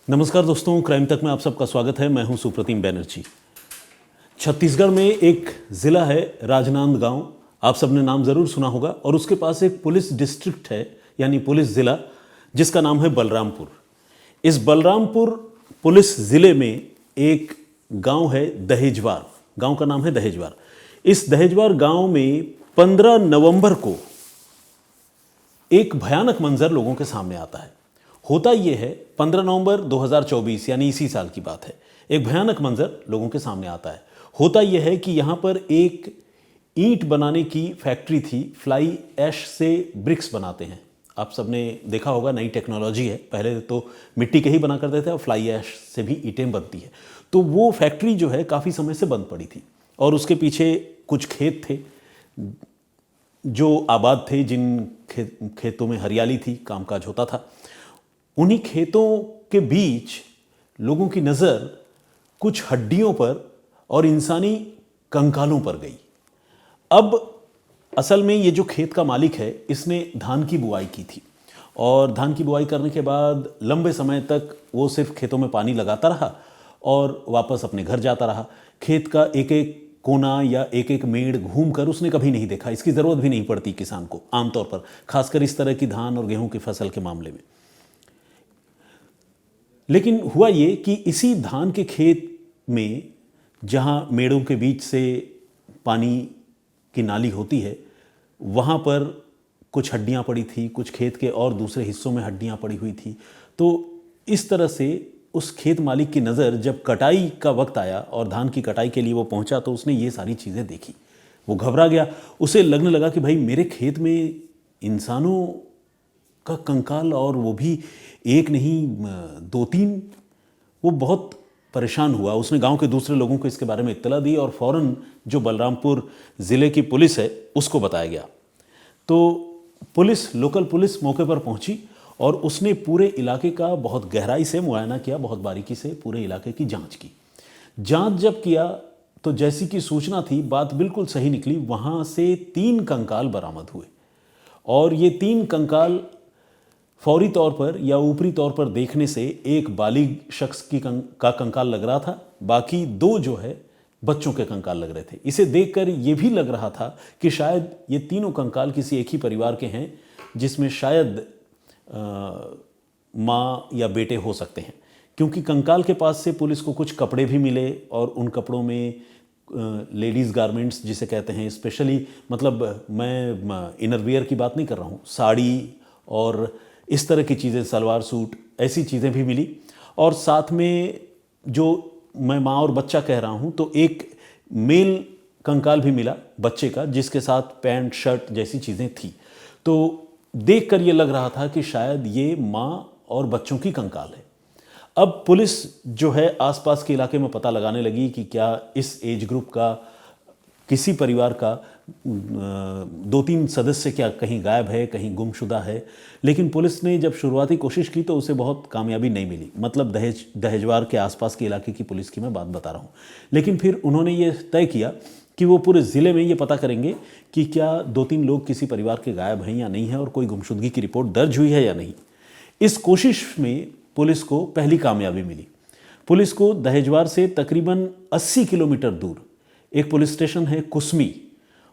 नमस्कार दोस्तों, क्राइम तक में आप सबका स्वागत है। मैं हूं सुप्रतिम बैनर्जी। छत्तीसगढ़ में एक ज़िला है राजनांदगांव, आप सबने नाम ज़रूर सुना होगा। और उसके पास एक पुलिस डिस्ट्रिक्ट है, यानी पुलिस ज़िला, जिसका नाम है बलरामपुर। इस बलरामपुर पुलिस ज़िले में एक गांव है दहेजवार। गांव का नाम है दहेजवार। इस दहेजवार गांव में 15 नवंबर को एक भयानक मंजर लोगों के सामने आता है। होता यह है, 15 नवंबर 2024 यानी इसी साल की बात है, एक भयानक मंजर लोगों के सामने आता है। होता यह है कि यहाँ पर एक ईंट बनाने की फैक्ट्री थी। फ्लाई ऐश से ब्रिक्स बनाते हैं। आप सबने देखा होगा, नई टेक्नोलॉजी है। पहले तो मिट्टी के ही बना करते थे और फ्लाई ऐश से भी ईंटें बनती है। तो वो फैक्ट्री जो है काफ़ी समय से बंद पड़ी थी और उसके पीछे कुछ खेत थे जो आबाद थे, जिन खेतों में हरियाली थी, कामकाज होता था। उन्हीं खेतों के बीच लोगों की नज़र कुछ हड्डियों पर और इंसानी कंकालों पर गई। अब असल में ये जो खेत का मालिक है, इसने धान की बुआई की थी और धान की बुआई करने के बाद लंबे समय तक वो सिर्फ खेतों में पानी लगाता रहा और वापस अपने घर जाता रहा। खेत का एक एक कोना या एक एक मेड़ घूमकर उसने कभी नहीं देखा। इसकी ज़रूरत भी नहीं पड़ती किसान को आमतौर पर, खासकर इस तरह की धान और गेहूं की फसल के मामले में। लेकिन हुआ ये कि इसी धान के खेत में, जहाँ मेड़ों के बीच से पानी की नाली होती है, वहाँ पर कुछ हड्डियाँ पड़ी थी, कुछ खेत के और दूसरे हिस्सों में हड्डियाँ पड़ी हुई थी। तो इस तरह से उस खेत मालिक की नज़र जब कटाई का वक्त आया और धान की कटाई के लिए वो पहुँचा, तो उसने ये सारी चीज़ें देखी। वो घबरा गया। उसे लगने लगा कि भाई, मेरे खेत में इंसानों का कंकाल, और वो भी एक नहीं, 2-3। वो बहुत परेशान हुआ। उसने गांव के दूसरे लोगों को इसके बारे में इत्तला दी और फौरन जो बलरामपुर ज़िले की पुलिस है उसको बताया गया। तो पुलिस, लोकल पुलिस मौके पर पहुंची और उसने पूरे इलाके का बहुत गहराई से मुआयना किया, बहुत बारीकी से पूरे इलाके की जांच की। जांच जब किया तो जैसी कि सूचना थी, बात बिल्कुल सही निकली। वहाँ से 3 कंकाल बरामद हुए और ये 3 कंकाल फौरी तौर पर या ऊपरी तौर पर देखने से एक बालिग शख्स का कंकाल लग रहा था, बाकी 2 जो है बच्चों के कंकाल लग रहे थे। इसे देखकर यह भी लग रहा था कि शायद ये तीनों कंकाल किसी एक ही परिवार के हैं, जिसमें शायद माँ या बेटे हो सकते हैं, क्योंकि कंकाल के पास से पुलिस को कुछ कपड़े भी मिले और उन कपड़ों में लेडीज़ गारमेंट्स जिसे कहते हैं, स्पेशली, मतलब मैं इनरवियर की बात नहीं कर रहा हूँ, साड़ी और इस तरह की चीज़ें, सलवार सूट, ऐसी चीज़ें भी मिली। और साथ में जो मैं माँ और बच्चा कह रहा हूँ, तो एक मेल कंकाल भी मिला बच्चे का, जिसके साथ पैंट शर्ट जैसी चीज़ें थी। तो देखकर ये लग रहा था कि शायद ये माँ और बच्चों की कंकाल है। अब पुलिस जो है आसपास के इलाके में पता लगाने लगी कि क्या इस एज ग्रुप का किसी परिवार का 2-3 सदस्य क्या कहीं गायब है, कहीं गुमशुदा है। लेकिन पुलिस ने जब शुरुआती कोशिश की तो उसे बहुत कामयाबी नहीं मिली। मतलब दहेजवार के आसपास के इलाके की पुलिस की मैं बात बता रहा हूँ। लेकिन फिर उन्होंने ये तय किया कि वो पूरे ज़िले में ये पता करेंगे कि क्या 2-3 लोग किसी परिवार के गायब हैं या नहीं है, और कोई गुमशुदगी की रिपोर्ट दर्ज हुई है या नहीं। इस कोशिश में पुलिस को पहली कामयाबी मिली। पुलिस को दहेजवार से तकरीबन 80 किलोमीटर दूर एक पुलिस स्टेशन है कुसमी,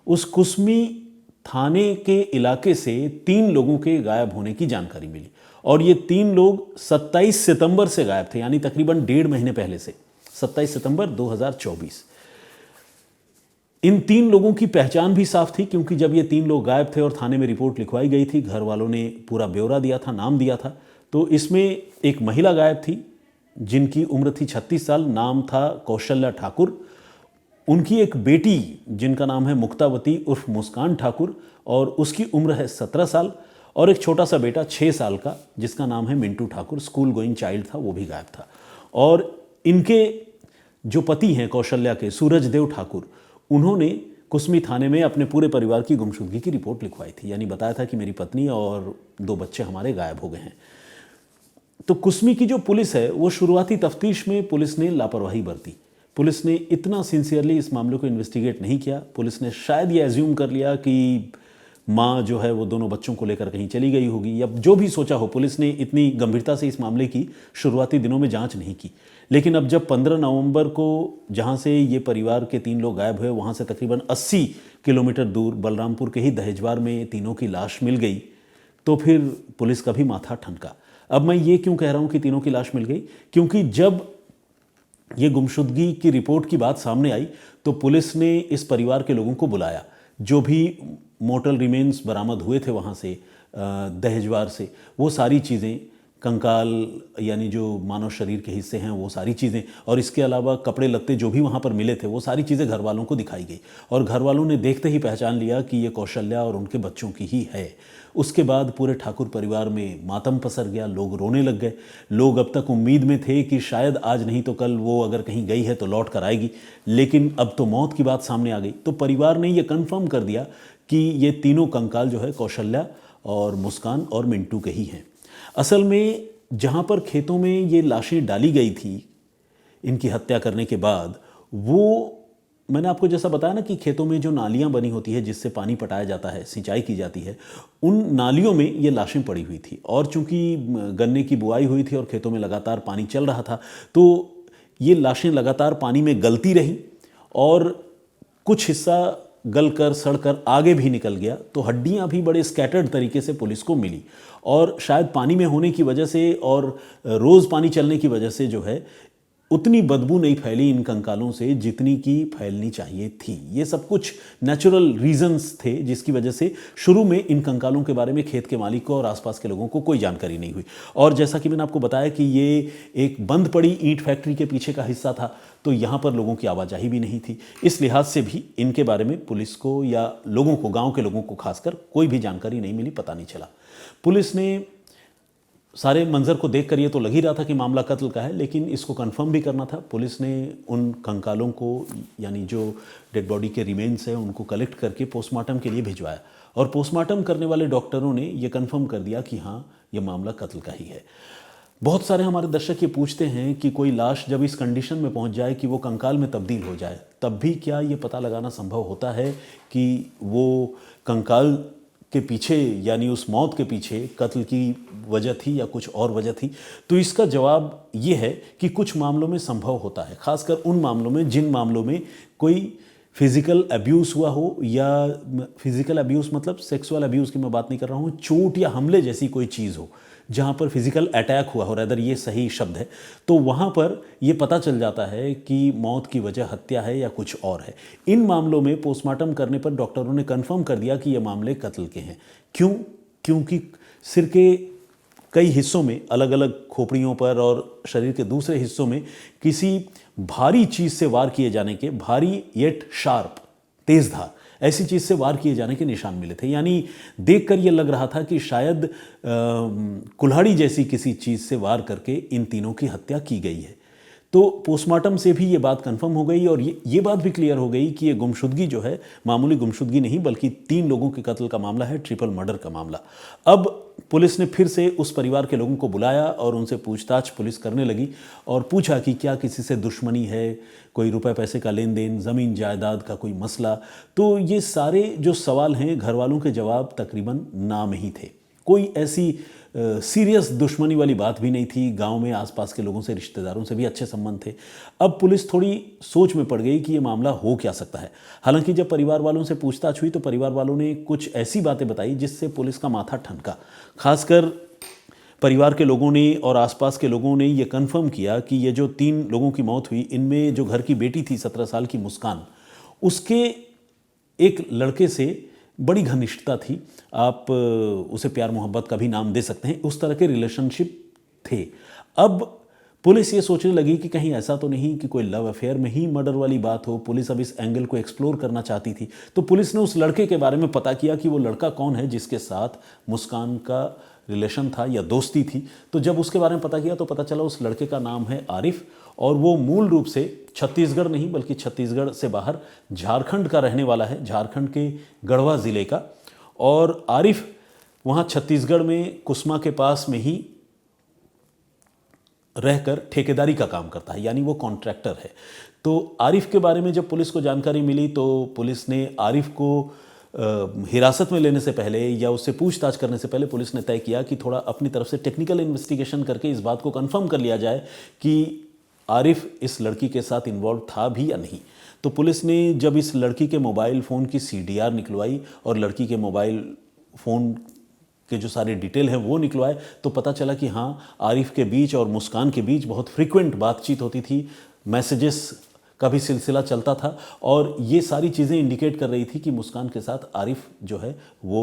उस कुसमी थाने के इलाके से 3 लोगों के गायब होने की जानकारी मिली। और ये 3 लोग 27 सितंबर से गायब थे, यानी तकरीबन 1.5 महीने पहले से, 27 सितंबर 2024। इन 3 लोगों की पहचान भी साफ थी, क्योंकि जब ये 3 लोग गायब थे और थाने में रिपोर्ट लिखवाई गई थी, घर वालों ने पूरा ब्यौरा दिया था, नाम दिया था। तो इसमें एक महिला गायब थी जिनकी उम्र थी 36 साल, नाम था कौशल्या ठाकुर। उनकी एक बेटी जिनका नाम है मुक्तावती उर्फ मुस्कान ठाकुर, और उसकी उम्र है 17 साल। और एक छोटा सा बेटा 6 साल का जिसका नाम है Mintu Thakur, school going child था, वो भी गायब था। और इनके जो पति हैं कौशल्या के, सूरजदेव ठाकुर, उन्होंने कुसमी थाने में अपने पूरे परिवार की गुमशुदगी की रिपोर्ट लिखवाई थी, यानी बताया था कि मेरी पत्नी और 2 बच्चे हमारे गायब हो गए हैं। तो कुसमी की जो पुलिस है, वो शुरुआती तफ्तीश में पुलिस ने लापरवाही बरती। पुलिस ने इतना सिंसियरली इस मामले को इन्वेस्टिगेट नहीं किया। पुलिस ने शायद ये एज्यूम कर लिया कि माँ जो है वो दोनों बच्चों को लेकर कहीं चली गई होगी, या जो भी सोचा हो, पुलिस ने इतनी गंभीरता से इस मामले की शुरुआती दिनों में जांच नहीं की। लेकिन अब जब 15 नवंबर को जहां से ये परिवार के 3 लोग गायब हुए, वहां से तकरीबन 80 किलोमीटर दूर बलरामपुर के ही दहेजवार में तीनों की लाश मिल गई, तो फिर पुलिस का भी माथा ठनका। अब मैं ये क्यों कह रहा हूं कि तीनों की लाश मिल गई, क्योंकि जब ये गुमशुदगी की रिपोर्ट की बात सामने आई तो पुलिस ने इस परिवार के लोगों को बुलाया। जो भी मोर्टल रिमेन्स बरामद हुए थे वहाँ से दहेजवार से, वो सारी चीज़ें, कंकाल यानी जो मानव शरीर के हिस्से हैं वो सारी चीज़ें, और इसके अलावा कपड़े लत्ते जो भी वहाँ पर मिले थे वो सारी चीज़ें घर वालों को दिखाई गई, और घर वालों ने देखते ही पहचान लिया कि ये कौशल्या और उनके बच्चों की ही है। उसके बाद पूरे ठाकुर परिवार में मातम पसर गया, लोग रोने लग गए। लोग अब तक उम्मीद में थे कि शायद आज नहीं तो कल वो अगर कहीं गई है तो लौट कर आएगी, लेकिन अब तो मौत की बात सामने आ गई। तो परिवार ने ये कन्फर्म कर दिया कि ये तीनों कंकाल जो है कौशल्या और मुस्कान और मिंटू के ही हैं। असल में जहाँ पर खेतों में ये लाशें डाली गई थी इनकी हत्या करने के बाद, वो मैंने आपको जैसा बताया ना कि खेतों में जो नालियां बनी होती है जिससे पानी पटाया जाता है, सिंचाई की जाती है, उन नालियों में ये लाशें पड़ी हुई थी। और चूंकि गन्ने की बुआई हुई थी और खेतों में लगातार पानी चल रहा था, तो ये लाशें लगातार पानी में गलती रहीं और कुछ हिस्सा गलकर सड़कर आगे भी निकल गया, तो हड्डियां भी बड़े स्कैटर्ड तरीके से पुलिस को मिली। और शायद पानी में होने की वजह से और रोज़ पानी चलने की वजह से जो है उतनी बदबू नहीं फैली इन कंकालों से जितनी की फैलनी चाहिए थी। ये सब कुछ नेचुरल रीजंस थे जिसकी वजह से शुरू में इन कंकालों के बारे में खेत के मालिक को और आसपास के लोगों को कोई जानकारी नहीं हुई। और जैसा कि मैंने आपको बताया कि ये एक बंद पड़ी ईंट फैक्ट्री के पीछे का हिस्सा था, तो यहाँ पर लोगों की आवाजाही भी नहीं थी। इस लिहाज से भी इनके बारे में पुलिस को या लोगों को, गाँव के लोगों को खासकर, कोई भी जानकारी नहीं मिली, पता नहीं चला। पुलिस ने सारे मंजर को देखकर ये तो लग ही रहा था कि मामला कत्ल का है, लेकिन इसको कंफर्म भी करना था। पुलिस ने उन कंकालों को, यानी जो डेड बॉडी के रिमेन्स हैं, उनको कलेक्ट करके पोस्टमार्टम के लिए भिजवाया, और पोस्टमार्टम करने वाले डॉक्टरों ने ये कंफर्म कर दिया कि हाँ, ये मामला कत्ल का ही है। बहुत सारे हमारे दर्शक ये पूछते हैं कि कोई लाश जब इस कंडीशन में पहुंच जाए कि वो कंकाल में तब्दील हो जाए, तब भी क्या ये पता लगाना संभव होता है कि वो कंकाल के पीछे, यानी उस मौत के पीछे कत्ल की वजह थी या कुछ और वजह थी? तो इसका जवाब ये है कि कुछ मामलों में संभव होता है, खासकर उन मामलों में जिन मामलों में कोई फिजिकल अब्यूज़ हुआ हो, या फिजिकल अब्यूज़ मतलब सेक्सुअल अब्यूज़ की मैं बात नहीं कर रहा हूँ, चोट या हमले जैसी कोई चीज़ हो, जहाँ पर फिजिकल अटैक हुआ हो, रैदर ये सही शब्द है, तो वहाँ पर ये पता चल जाता है कि मौत की वजह हत्या है या कुछ और है। इन मामलों में पोस्टमार्टम करने पर डॉक्टरों ने कंफर्म कर दिया कि ये मामले कत्ल के हैं। क्यों? क्योंकि सिर के कई हिस्सों में, अलग अलग खोपड़ियों पर और शरीर के दूसरे हिस्सों में किसी भारी चीज़ से वार किए जाने के, भारी येट शार्प, तेज धार, ऐसी चीज़ से वार किए जाने के निशान मिले थे। यानी देखकर यह लग रहा था कि शायद कुल्हाड़ी जैसी किसी चीज़ से वार करके इन तीनों की हत्या की गई है। तो पोस्टमार्टम से भी ये बात कंफर्म हो गई, और ये बात भी क्लियर हो गई कि ये गुमशुदगी जो है मामूली गुमशुदगी नहीं, बल्कि 3 लोगों के कत्ल का मामला है, ट्रिपल मर्डर का मामला। अब पुलिस ने फिर से उस परिवार के लोगों को बुलाया और उनसे पूछताछ पुलिस करने लगी, और पूछा कि क्या किसी से दुश्मनी है, कोई रुपए पैसे का लेन देन, ज़मीन जायदाद का कोई मसला। तो ये सारे जो सवाल हैं, घर वालों के जवाब तकरीबन ना में ही थे। कोई ऐसी सीरियस दुश्मनी वाली बात भी नहीं थी। गांव में आसपास के लोगों से, रिश्तेदारों से भी अच्छे संबंध थे। अब पुलिस थोड़ी सोच में पड़ गई कि ये मामला हो क्या सकता है। हालांकि जब परिवार वालों से पूछताछ हुई तो परिवार वालों ने कुछ ऐसी बातें बताई जिससे पुलिस का माथा ठनका। खासकर परिवार के लोगों ने और आसपास के लोगों ने ये कन्फर्म किया कि ये जो 3 लोगों की मौत हुई, इनमें जो घर की बेटी थी 17 साल की मुस्कान, उसके एक लड़के से बड़ी घनिष्ठता थी। आप उसे प्यार मोहब्बत का भी नाम दे सकते हैं, उस तरह के रिलेशनशिप थे। अब पुलिस ये सोचने लगी कि कहीं ऐसा तो नहीं कि कोई लव अफेयर में ही मर्डर वाली बात हो। पुलिस अब इस एंगल को एक्सप्लोर करना चाहती थी। तो पुलिस ने उस लड़के के बारे में पता किया कि वो लड़का कौन है जिसके साथ मुस्कान का रिलेशन था या दोस्ती थी। तो जब उसके बारे में पता किया तो पता चला उस लड़के का नाम है आरिफ, और वो मूल रूप से छत्तीसगढ़ नहीं बल्कि छत्तीसगढ़ से बाहर झारखंड का रहने वाला है, झारखंड के गढ़वा ज़िले का। और आरिफ वहाँ छत्तीसगढ़ में कुसमा के पास में ही रहकर ठेकेदारी का काम करता है, यानी वो कॉन्ट्रैक्टर है। तो आरिफ के बारे में जब पुलिस को जानकारी मिली तो पुलिस ने आरिफ को हिरासत में लेने से पहले या उससे पूछताछ करने से पहले पुलिस ने तय किया कि थोड़ा अपनी तरफ से टेक्निकल इन्वेस्टिगेशन करके इस बात को कंफर्म कर लिया जाए कि आरिफ इस लड़की के साथ इन्वॉल्व था भी या नहीं। तो पुलिस ने जब इस लड़की के मोबाइल फ़ोन की CDR निकलवाई और लड़की के मोबाइल फ़ोन के जो सारे डिटेल हैं वो निकलवाए, तो पता चला कि हाँ, आरिफ के बीच और मुस्कान के बीच बहुत फ्रीक्वेंट बातचीत होती थी, मैसेजेस का भी सिलसिला चलता था और ये सारी चीज़ें इंडिकेट कर रही थी कि मुस्कान के साथ आरिफ जो है वो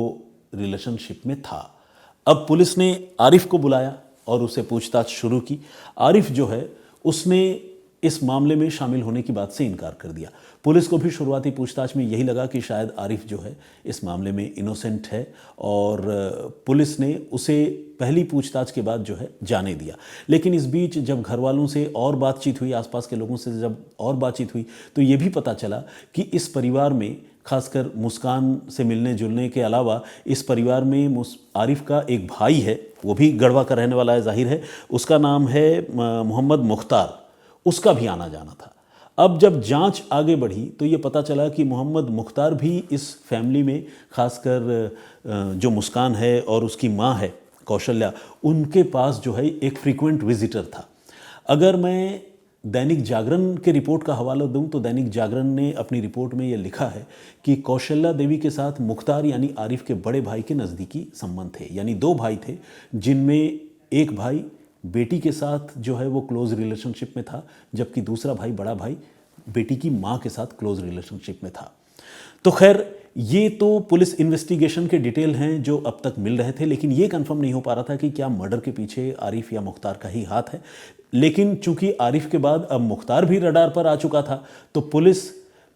रिलेशनशिप में था। अब पुलिस ने आरिफ को बुलाया और उसे पूछताछ शुरू की। आरिफ जो है उसने इस मामले में शामिल होने की बात से इनकार कर दिया। पुलिस को भी शुरुआती पूछताछ में यही लगा कि शायद आरिफ जो है इस मामले में इनोसेंट है और पुलिस ने उसे पहली पूछताछ के बाद जो है जाने दिया। लेकिन इस बीच जब घर वालों से और बातचीत हुई, आसपास के लोगों से जब और बातचीत हुई, तो ये भी पता चला कि इस परिवार में, खासकर मुस्कान से मिलने जुलने के अलावा, इस परिवार में आरिफ का एक भाई है, वो भी गढ़वा का रहने वाला है, जाहिर है। उसका नाम है मोहम्मद मुख्तार, उसका भी आना जाना था। अब जब जांच आगे बढ़ी तो ये पता चला कि मोहम्मद मुख्तार भी इस फैमिली में, खासकर जो मुस्कान है और उसकी माँ है कौशल्या, उनके पास जो है एक फ्रीक्वेंट विजिटर था। अगर मैं दैनिक जागरण के रिपोर्ट का हवाला दूं तो दैनिक जागरण ने अपनी रिपोर्ट में ये लिखा है कि कौशल्या देवी के साथ मुख्तार यानी आरिफ के बड़े भाई के नज़दीकी संबंध थे। यानी दो भाई थे जिनमें एक भाई बेटी के साथ जो है वो क्लोज रिलेशनशिप में था, जबकि दूसरा भाई, बड़ा भाई, बेटी की माँ के साथ क्लोज रिलेशनशिप में था। तो खैर, ये तो पुलिस इन्वेस्टिगेशन के डिटेल हैं जो अब तक मिल रहे थे, लेकिन ये कंफर्म नहीं हो पा रहा था कि क्या मर्डर के पीछे आरिफ या मुख्तार का ही हाथ है। लेकिन चूंकि आरिफ के बाद अब मुख्तार भी रडार पर आ चुका था, तो पुलिस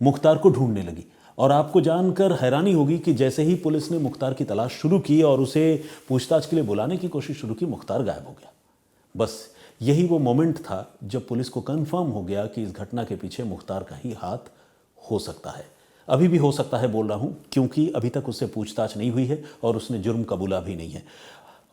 मुख्तार को ढूंढने लगी। और आपको जानकर हैरानी होगी कि जैसे ही पुलिस ने मुख्तार की तलाश शुरू की और उसे पूछताछ के लिए बुलाने की कोशिश शुरू की, मुख्तार गायब हो गया। बस यही वो मोमेंट था जब पुलिस को कंफर्म हो गया कि इस घटना के पीछे मुख्तार का ही हाथ हो सकता है। अभी भी हो सकता है बोल रहा हूं क्योंकि अभी तक उससे पूछताछ नहीं हुई है और उसने जुर्म कबूला भी नहीं है।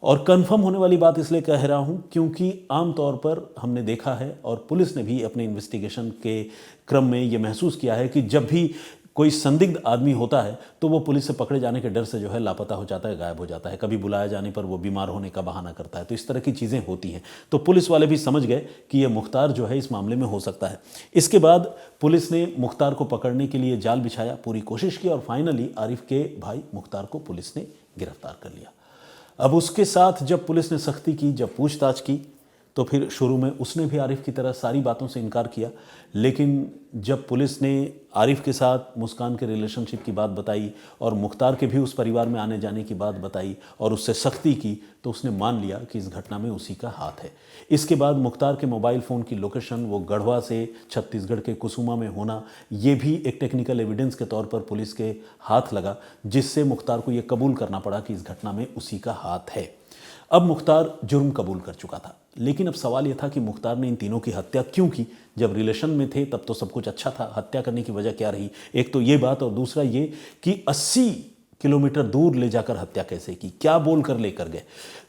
और कंफर्म होने वाली बात इसलिए कह रहा हूं क्योंकि आमतौर पर हमने देखा है और पुलिस ने भी अपने इन्वेस्टिगेशन के क्रम में ये महसूस किया है कि जब भी कोई संदिग्ध आदमी होता है तो वो पुलिस से पकड़े जाने के डर से जो है लापता हो जाता है, गायब हो जाता है। कभी बुलाया जाने पर वो बीमार होने का बहाना करता है। तो इस तरह की चीज़ें होती हैं। तो पुलिस वाले भी समझ गए कि ये मुख्तार जो है इस मामले में हो सकता है। इसके बाद पुलिस ने मुख्तार को पकड़ने के लिए जाल बिछाया, पूरी कोशिश की और फाइनली आरिफ के भाई मुख्तार को पुलिस ने गिरफ्तार कर लिया। अब उसके साथ जब पुलिस ने सख्ती की, जब पूछताछ की, तो फिर शुरू में उसने भी आरिफ की तरह सारी बातों से इनकार किया। लेकिन जब पुलिस ने आरिफ के साथ मुस्कान के रिलेशनशिप की बात बताई और मुख्तार के भी उस परिवार में आने जाने की बात बताई और उससे सख्ती की, तो उसने मान लिया कि इस घटना में उसी का हाथ है। इसके बाद मुख्तार के मोबाइल फ़ोन की लोकेशन वो गढ़वा से छत्तीसगढ़ के कुसुमा में होना, ये भी एक टेक्निकल एविडेंस के तौर पर पुलिस के हाथ लगा, जिससे मुख्तार को ये कबूल करना पड़ा कि इस घटना में उसी का हाथ है। अब मुख्तार जुर्म कबूल कर चुका था, लेकिन अब सवाल यह था कि मुख्तार ने इन तीनों की हत्या क्यों की। जब रिलेशन में थे तब तो सब कुछ अच्छा था, हत्या करने की वजह क्या रही? एक तो ये बात और दूसरा ये कि 80 किलोमीटर दूर ले जाकर हत्या कैसे की, क्या बोलकर लेकर गए।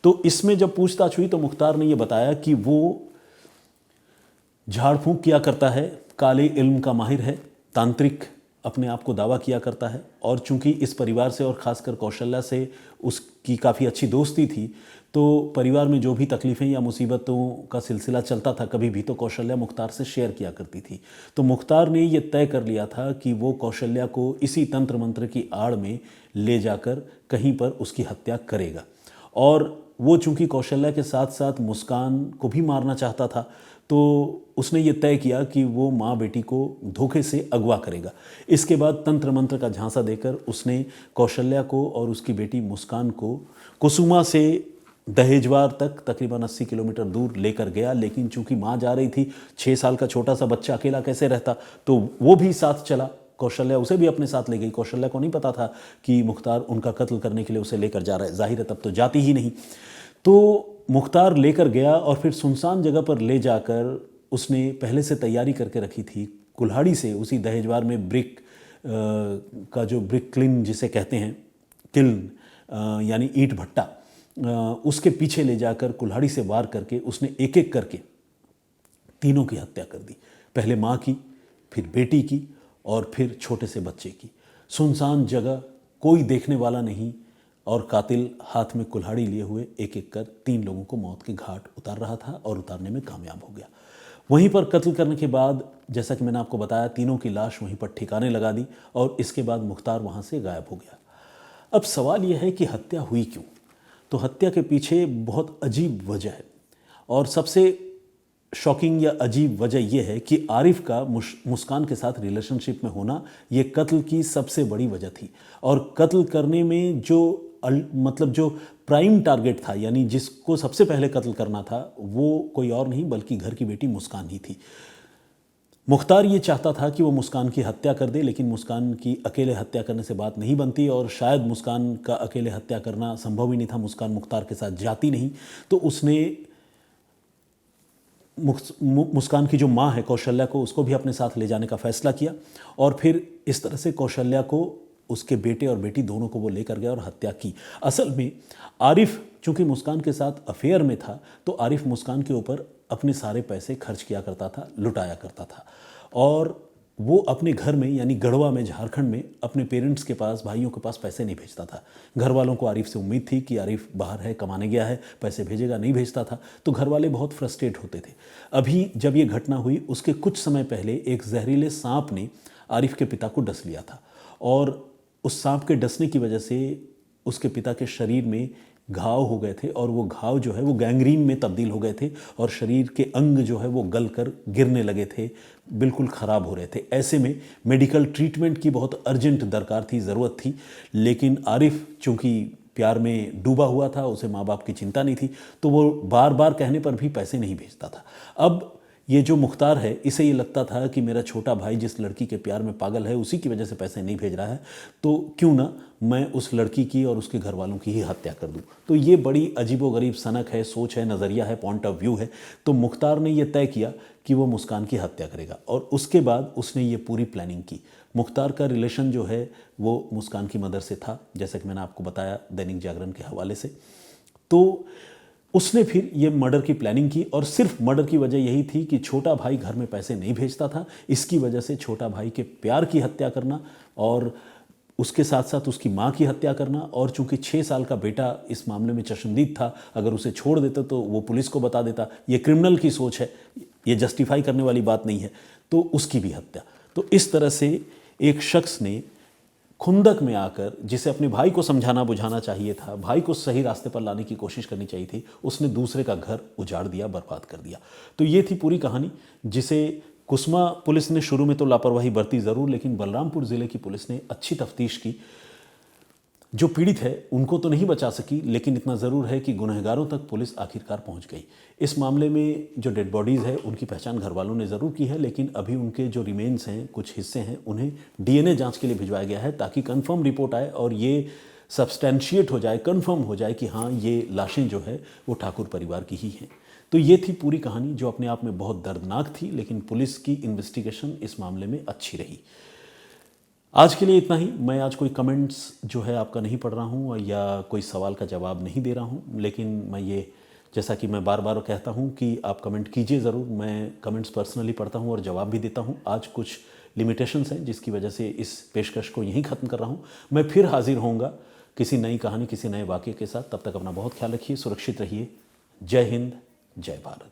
तो इसमें जब पूछताछ हुई तो मुख्तार ने यह बताया कि वो झाड़ फूंक किया करता है, काले इल्म का माहिर है, तांत्रिक अपने आप को दावा किया करता है। और चूंकि इस परिवार से और ख़ासकर कौशल्या से उसकी काफ़ी अच्छी दोस्ती थी, तो परिवार में जो भी तकलीफ़ें या मुसीबतों का सिलसिला चलता था, कभी भी तो कौशल्या मुख्तार से शेयर किया करती थी। तो मुख्तार ने ये तय कर लिया था कि वो कौशल्या को इसी तंत्र मंत्र की आड़ में ले जाकर कहीं पर उसकी हत्या करेगा। और वो चूंकि कौशल्या के साथ साथ मुस्कान को भी मारना चाहता था, तो उसने ये तय किया कि वो माँ बेटी को धोखे से अगवा करेगा। इसके बाद तंत्र मंत्र का झांसा देकर उसने कौशल्या को और उसकी बेटी मुस्कान को कुसुमा से दहेजवार तक तकरीबन 80 किलोमीटर दूर लेकर गया। लेकिन चूंकि माँ जा रही थी, 6 साल का छोटा सा बच्चा अकेला कैसे रहता, तो वो भी साथ चला। कौशल्या उसे भी अपने साथ ले गई। कौशल्या को नहीं पता था कि मुख्तार उनका कत्ल करने के लिए उसे लेकर जा रहा है, जाहिर है तब तो जाती ही नहीं। तो मुख्तार लेकर गया और फिर सुनसान जगह पर ले जाकर उसने पहले से तैयारी करके रखी थी, कुल्हाड़ी से उसी दहेजवार में ब्रिक का जो ब्रिक क्लिन जिसे कहते हैं, किल्न यानी ईंट भट्टा, उसके पीछे ले जाकर कुल्हाड़ी से वार करके उसने एक एक करके तीनों की हत्या कर दी। पहले माँ की, फिर बेटी की और फिर छोटे से बच्चे की। सुनसान जगह, कोई देखने वाला नहीं और कातिल हाथ में कुल्हाड़ी लिए हुए एक एक कर 3 लोगों को मौत के घाट उतार रहा था और उतारने में कामयाब हो गया। वहीं पर कत्ल करने के बाद जैसा कि मैंने आपको बताया, तीनों की लाश वहीं पर ठिकाने लगा दी और इसके बाद मुख्तार वहाँ से गायब हो गया। अब सवाल यह है कि हत्या हुई क्यों? तो हत्या के पीछे बहुत अजीब वजह है और सबसे शॉकिंग या अजीब वजह यह है कि आरिफ का मुस्कान के साथ रिलेशनशिप में होना ये कत्ल की सबसे बड़ी वजह थी। और कत्ल करने में जो मतलब जो प्राइम टारगेट था, यानी जिसको सबसे पहले कत्ल करना था, वो कोई और नहीं बल्कि घर की बेटी मुस्कान ही थी। मुख्तार ये चाहता था कि वो मुस्कान की हत्या कर दे, लेकिन मुस्कान की अकेले हत्या करने से बात नहीं बनती और शायद मुस्कान का अकेले हत्या करना संभव ही नहीं था। मुस्कान मुख्तार के साथ जाती नहीं, तो उसने मुस्कान की जो माँ है कौशल्या को, उसको भी अपने साथ ले जाने का फैसला किया और फिर इस तरह से कौशल्या को, उसके बेटे और बेटी दोनों को वो लेकर गया और हत्या की। असल में आरिफ चूंकि मुस्कान के साथ अफेयर में था, तो आरिफ मुस्कान के ऊपर अपने सारे पैसे खर्च किया करता था, लुटाया करता था और वो अपने घर में यानी गढ़वा में, झारखंड में अपने पेरेंट्स के पास, भाइयों के पास पैसे नहीं भेजता था। घर वालों को आरिफ से उम्मीद थी कि आरिफ बाहर है, कमाने गया है, पैसे भेजेगा, नहीं भेजता था, तो घर वाले बहुत फ्रस्ट्रेट होते थे। अभी जब ये घटना हुई उसके कुछ समय पहले एक जहरीले सांप ने आरिफ के पिता को डस लिया था और उस सांप के डसने की वजह से उसके पिता के शरीर में घाव हो गए थे और वो घाव जो है वो गैंग्रीन में तब्दील हो गए थे और शरीर के अंग जो है वो गल कर गिरने लगे थे, बिल्कुल ख़राब हो रहे थे। ऐसे में मेडिकल ट्रीटमेंट की बहुत अर्जेंट दरकार थी, ज़रूरत थी, लेकिन आरिफ चूँकि प्यार में डूबा हुआ था, उसे माँ बाप की चिंता नहीं थी, तो वो बार बार कहने पर भी पैसे नहीं भेजता था। अब ये जो मुख्तार है, इसे ये लगता था कि मेरा छोटा भाई जिस लड़की के प्यार में पागल है, उसी की वजह से पैसे नहीं भेज रहा है, तो क्यों ना मैं उस लड़की की और उसके घर वालों की ही हत्या कर दूं। तो ये बड़ी अजीबोगरीब सनक है, सोच है, नज़रिया है, पॉइंट ऑफ व्यू है। तो मुख्तार ने यह तय किया कि वो मुस्कान की हत्या करेगा और उसके बाद उसने ये पूरी प्लानिंग की। मुख्तार का रिलेशन जो है वो मुस्कान की मदर से था, जैसा कि मैंने आपको बताया दैनिक जागरण के हवाले से। तो उसने फिर ये मर्डर की प्लानिंग की और सिर्फ मर्डर की वजह यही थी कि छोटा भाई घर में पैसे नहीं भेजता था, इसकी वजह से छोटा भाई के प्यार की हत्या करना और उसके साथ साथ उसकी माँ की हत्या करना। और चूंकि 6 साल का बेटा इस मामले में चश्मदीद था, अगर उसे छोड़ देते तो वो पुलिस को बता देता। ये क्रिमिनल की सोच है, ये जस्टिफाई करने वाली बात नहीं है, तो उसकी भी हत्या। तो इस तरह से एक शख्स ने खुंदक में आकर, जिसे अपने भाई को समझाना बुझाना चाहिए था, भाई को सही रास्ते पर लाने की कोशिश करनी चाहिए थी, उसने दूसरे का घर उजाड़ दिया, बर्बाद कर दिया। तो ये थी पूरी कहानी, जिसे कुस्मा पुलिस ने शुरू में तो लापरवाही बरती ज़रूर, लेकिन बलरामपुर ज़िले की पुलिस ने अच्छी तफ्तीश की। जो पीड़ित है उनको तो नहीं बचा सकी, लेकिन इतना ज़रूर है कि गुनहगारों तक पुलिस आखिरकार पहुंच गई। इस मामले में जो डेड बॉडीज़ है उनकी पहचान घर वालों ने ज़रूर की है, लेकिन अभी उनके जो रिमेन्स हैं, कुछ हिस्से हैं, उन्हें डीएनए जांच के लिए भिजवाया गया है ताकि कंफर्म रिपोर्ट आए और ये सब्सटैंशिएट हो जाए, कंफर्म हो जाए कि हाँ, ये लाशें जो है वो ठाकुर परिवार की ही हैं। तो ये थी पूरी कहानी, जो अपने आप में बहुत दर्दनाक थी, लेकिन पुलिस की इन्वेस्टिगेशन इस मामले में अच्छी रही। आज के लिए इतना ही। मैं आज कोई कमेंट्स जो है आपका नहीं पढ़ रहा हूँ या कोई सवाल का जवाब नहीं दे रहा हूँ, लेकिन मैं ये, जैसा कि मैं बार बार कहता हूँ कि आप कमेंट कीजिए ज़रूर। मैं कमेंट्स पर्सनली पढ़ता हूँ और जवाब भी देता हूँ। आज कुछ लिमिटेशंस हैं जिसकी वजह से इस पेशकश को यहीं ख़त्म कर रहा हूँ। मैं फिर हाजिर होऊंगा किसी नई कहानी, किसी नए वाक़ये के साथ। तब तक अपना बहुत ख्याल रखिए, सुरक्षित रहिए। जय हिंद, जय भारत।